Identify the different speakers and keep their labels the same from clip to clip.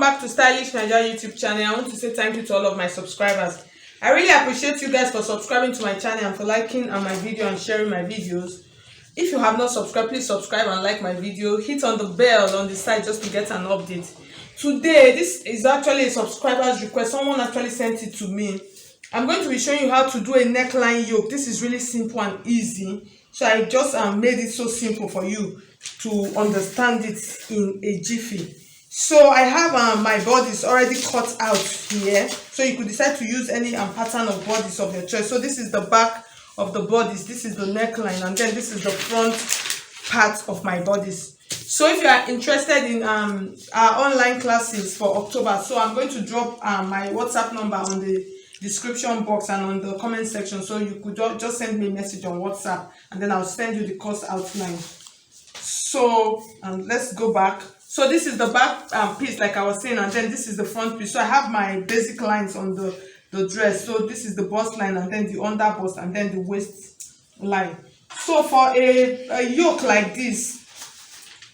Speaker 1: back to Stylish Naija YouTube channel. I want to say thank you to all of my subscribers. I really appreciate you guys for subscribing to my channel and for liking my video and sharing my videos. If you have not subscribed, please subscribe and like my video. Hit on the bell on the side just to get an update. Today, this is actually a subscriber's request. Someone actually sent it to me. I'm going to be showing you how to do a neckline yoke. This is really simple and easy. So I just made it so simple for you to understand it in a jiffy. So I have my bodice already cut out here. So you could decide to use any pattern of bodice of your choice. So this is the back of the bodice, this is the neckline, and then this is the front part of my bodice. So if you are interested in our online classes for October, so I'm going to drop my WhatsApp number on the description box and on the comment section, so you could just send me a message on WhatsApp and then I'll send you the course outline. So let's go back. So this is the back piece, like I was saying, and then this is the front piece. So I have my basic lines on the dress. So this is the bust line, and then the under bust, and then the waist line. So for a yoke like this,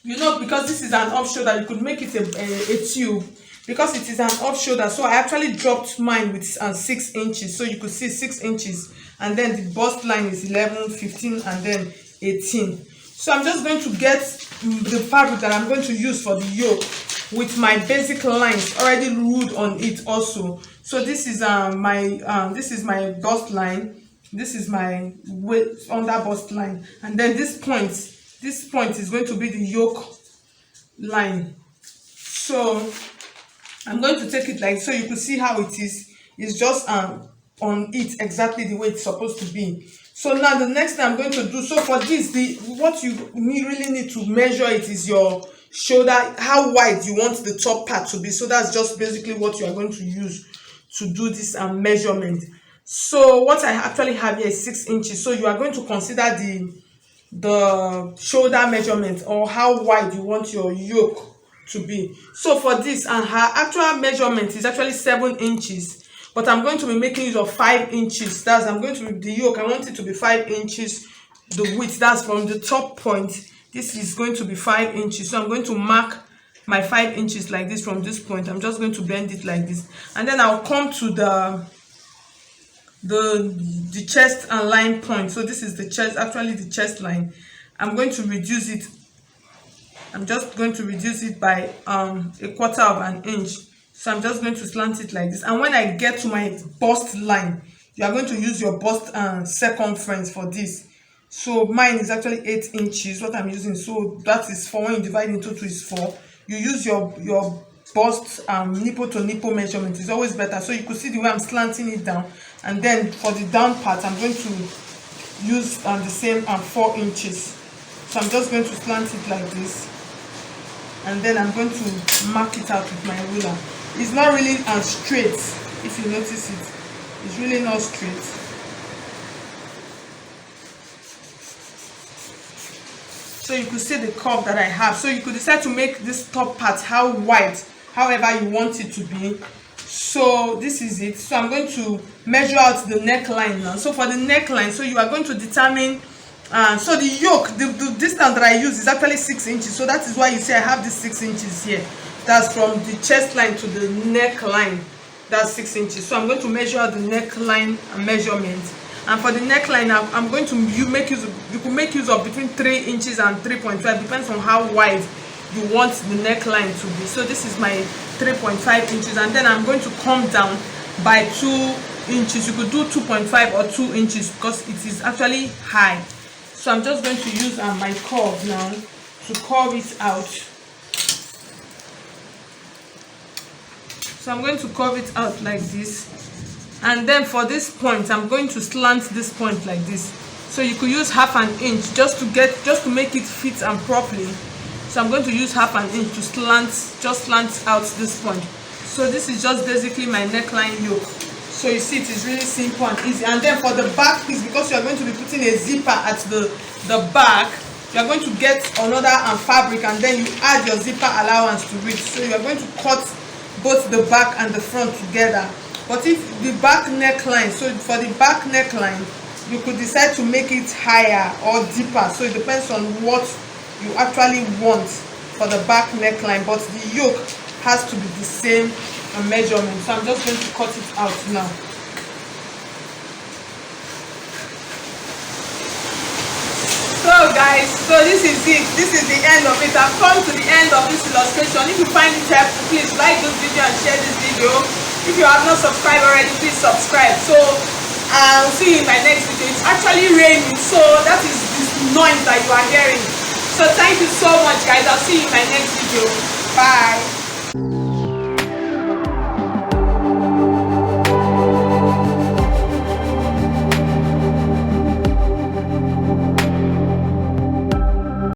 Speaker 1: you know, because this is an off shoulder, you could make it a tube. Because it is an off shoulder, so I actually dropped mine with 6 inches. So you could see 6 inches, and then the bust line is 11, 15, and then 18. So I'm just going to get the fabric that I'm going to use for the yoke with my basic lines already ruled on it also. So this is my bust line, this is my under bust line, and then this point is going to be the yoke line. So I'm going to take it like so. You can see how it is. It's just on it exactly the way it's supposed to be. So now the next thing I'm going to do, so for this, what you really need to measure it is your shoulder, how wide you want the top part to be. So that's just basically what you are going to use to do this measurement. So what I actually have here is 6 inches. So you are going to consider the shoulder measurement, or how wide you want your yoke to be. So for this, and her actual measurement is actually 7 inches. But I'm going to be making use of 5 inches. That's the yoke. I want it to be 5 inches. The width, that's from the top point. This is going to be 5 inches. So I'm going to mark my 5 inches like this from this point. I'm just going to bend it like this, and then I'll come to the chest and line point. So this is the chest, actually the chest line. I'm going to reduce it. I'm just going to reduce it by 1/4 of an inch. So I'm just going to slant it like this. And when I get to my bust line, you are going to use your bust circumference for this. So mine is actually 8 inches, what I'm using. So that is 4. When you divide into 2 is 4. You use your bust nipple to nipple measurement. It's always better. So you could see the way I'm slanting it down. And then for the down part, I'm going to use the same 4 inches. So I'm just going to slant it like this. And then I'm going to mark it out with my ruler. It's not really straight, if you notice it. It's really not straight. So you could see the curve that I have. So you could decide to make this top part how wide, however you want it to be. So this is it. So I'm going to measure out the neckline now. So for the neckline, so you are going to determine so the yoke, the distance that I use is actually 6 inches. So that is why you see I have this 6 inches here. That's from the chest line to the neckline. That's 6 inches. So I'm going to measure out the neckline measurement. And for the neckline, I'm going to you can make use of between 3 inches and 3.5. Depends on how wide you want the neckline to be. So this is my 3.5 inches, and then I'm going to come down by 2 inches. You could do 2.5 or 2 inches because it is actually high. So I'm just going to use my curve now to curve it out. So I'm going to curve it out like this. And then for this point, I'm going to slant this point like this. So you could use 1/2 inch just to make it fit and properly. So I'm going to use 1/2 inch to slant out this point. So this is just basically my neckline yoke. So you see it is really simple and easy. And then for the back piece, because you are going to be putting a zipper at the back, you are going to get another fabric, and then you add your zipper allowance to it. So you are going to cut both the back and the front together. But if the back neckline, so for the back neckline, you could decide to make it higher or deeper. So it depends on what you actually want for the back neckline. But the yoke, has to be the same measurement. So I'm just going to cut it out now. So guys, so this is it. This is the end of it. I've come to the end of this illustration. If you find it helpful, please like this video and share this video. If you have not subscribed already, please subscribe. So I'll see you in my next video. It's actually raining, so that is this noise that you are hearing. So thank you so much, guys. I'll see you in my next video. Bye.